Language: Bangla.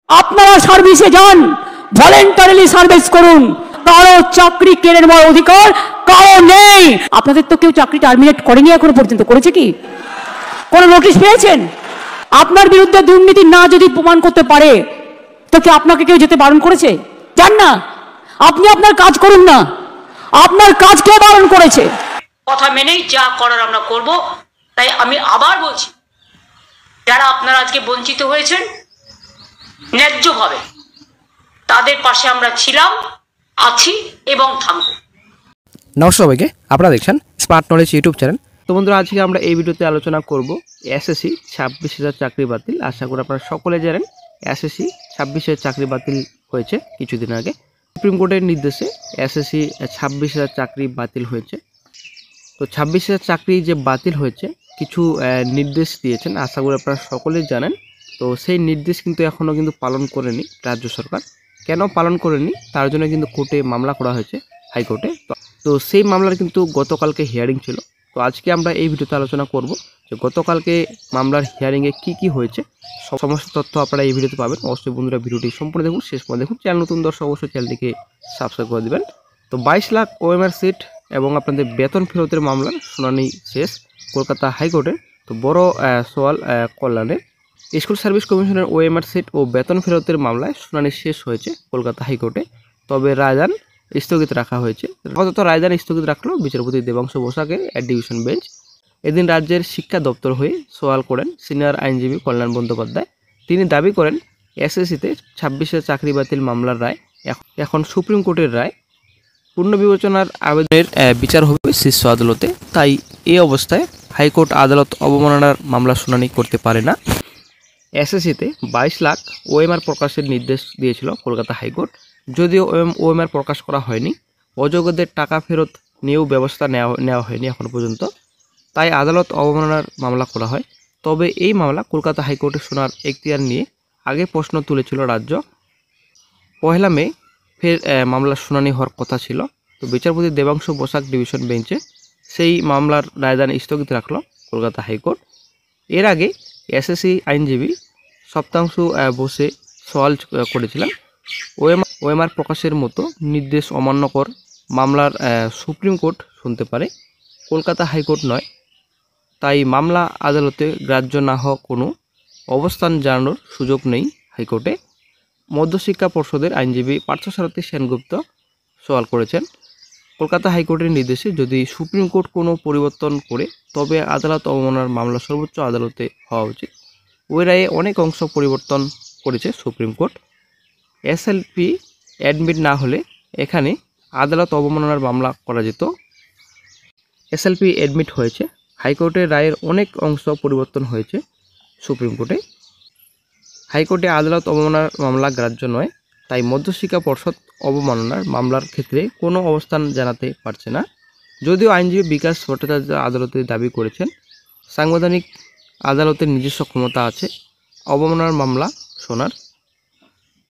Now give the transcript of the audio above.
আপনারা সার্ভিসে যান, ভলেন্টারিলি সার্ভিস করুন। কারো চাকরি কেড়ে নেওয়ার অধিকার কারো নেই। আপনাদের তো কেউ চাকরি টার্মিনেট করেনি এখনো পর্যন্ত, করেছে কি? কোনো নোটিশ পেয়েছেন? আপনার বিরুদ্ধে দুর্নীতি না যদি প্রমাণ করতে পারে তো কি আপনাকে কেউ যেতে বারণ করেছে? যান না, আপনি আপনার কাজ করুন না। আপনার কাজ কে বারণ করেছে? কথা মেনেই যা করার আমরা করব। তাই আমি আবার বলছি, যারা আপনারা আজকে বঞ্চিত হয়েছেন ন্যায্যভাবে, তাদের পাশে আমরা ছিলাম, আছি এবং থাকবো। নমস্কার সবাইকে, আপনারা দেখছেন স্মার্ট নলেজ ইউটিউব চ্যানেল। তো বন্ধুরা, আজকে আমরা এই ভিডিওতে আলোচনা করব এসএসসি 26,000 চাকরি বাতিল। আশা করি আপনারা সকলে জানেন এসএসসি 26,000 চাকরি বাতিল হয়েছে কিছুদিন আগে। সুপ্রিম কোর্টের নির্দেশে এসএসসি 26,000 চাকরি বাতিল হয়েছে। তো 26,000 চাকরি যে বাতিল হয়েছে, কিছু নির্দেশ দিয়েছেন, আশা করি আপনারা সকলেই জানেন। তো সেই নির্দেশ কিন্তু এখনও কিন্তু পালন করেনি রাজ্য সরকার। কেন পালন করেনি তার জন্য কিন্তু কোর্টে মামলা করা হয়েছে, হাইকোর্টে। তো সেই মামলার কিন্তু গতকালকে হিয়ারিং ছিল। তো আজকে আমরা এই ভিডিওতে আলোচনা করব যে গতকালকে মামলার হিয়ারিংয়ে কি হয়েছে, সমস্ত তথ্য আপনারা এই ভিডিওতে পাবেন। অবশ্যই বন্ধুরা ভিডিওটি সম্পূর্ণ দেখুন, শেষ পর্যন্ত দেখুন। চ্যানেল নতুন দর্শক অবশ্যই চ্যানেলটিকে সাবস্ক্রাইব করে দেবেন। তো 22 লাখ ওএমআর সিট এবং আপনাদের বেতন ফেরতের মামলার শুনানি শেষ কলকাতা হাইকোর্টে। তো বড় সওয়াল কল্যাণে স্কুল সার্ভিস কমিশনের ওএমআর সিট ও বেতন ফেরতের মামলায় শুনানি শেষ হয়েছে কলকাতা হাইকোর্টে। তবে রায়দান স্থগিত রাখা হয়েছে। আপাতত রায়দান স্থগিত রাখলো বিচারপতি দেবাংশু বসাকের ডিভিশন বেঞ্চ। এদিন রাজ্যের শিক্ষা দপ্তর হয়ে সওয়াল করেন সিনিয়র আইনজীবী কল্যাণ বন্দ্যোপাধ্যায়। তিনি দাবি করেন এসএসসিতে 26,000 চাকরি বাতিল মামলার রায় এখন সুপ্রিম কোর্টের রায়। পুনর্বিবেচনার আবেদনের বিচার হবে শীর্ষ আদালতে। তাই এই অবস্থায় হাইকোর্ট আদালত অবমাননার মামলা শুনানি করতে পারে না। এসএসসিতে 22 লাখ ওএমআর প্রকাশের নির্দেশ দিয়েছিল কলকাতা হাইকোর্ট। যদিও ওএমআর প্রকাশ করা হয়নি, অযোগ্যদের টাকা ফেরত নিয়েও ব্যবস্থা নেওয়া হয়নি এখন পর্যন্ত। তাই আদালত অবমাননার মামলা করা হয়। তবে এই মামলা কলকাতা হাইকোর্টে শোনার এখতিয়ার নিয়ে আগে প্রশ্ন তুলেছিল রাজ্য। 1 মে ফের মামলার শুনানি হওয়ার কথা ছিল। তো বিচারপতি দেবাংশু বসাক ডিভিশন বেঞ্চে সেই মামলার রায়দান স্থগিত রাখল কলকাতা হাইকোর্ট। এর আগে এসএসসি আইনজীবী সপ্তাংশু বসে সওয়াল করেছিলেন ওএমআর প্রকাশের মতো নির্দেশ অমান্যকর মামলার সুপ্রিম কোর্ট শুনতে পারে, কলকাতা হাইকোর্ট নয়। তাই মামলা আদালতে গ্রাহ্য না হওয়া কোনো অবস্থান জানানোর সুযোগ নেই হাইকোর্টে। মধ্যশিক্ষা পর্ষদের আইনজীবী পার্থসারথী সেনগুপ্ত সওয়াল করেছেন, কলকাতা হাইকোর্টের নির্দেশে যদি সুপ্রিম কোর্ট কোনো পরিবর্তন করে তবে আদালত অবমাননার মামলা সর্বোচ্চ আদালতে হওয়া উচিত। ওই রায়ে অনেক অংশ পরিবর্তন করেছে সুপ্রিম কোর্ট। এসএলপি অ্যাডমিট না হলে এখানে আদালত অবমাননার মামলা করা যেত। এসএলপি অ্যাডমিট হয়েছে, হাইকোর্টের রায়ের অনেক অংশ পরিবর্তন হয়েছে সুপ্রিম কোর্টে। হাইকোর্টে আদালত অবমাননার মামলা গ্রাহ্য নয়, তাই মধ্যশিক্ষা পর্ষদ অবমাননার মামলার ক্ষেত্রে কোনো অবস্থান জানাতে পারছে না। যদিও আইনজীবী বিকাশ ভট্টাচার্য আদালতে দাবি করেছেন সাংবিধানিক আদালতের নিজস্ব ক্ষমতা আছে অবমাননার মামলা শোনার।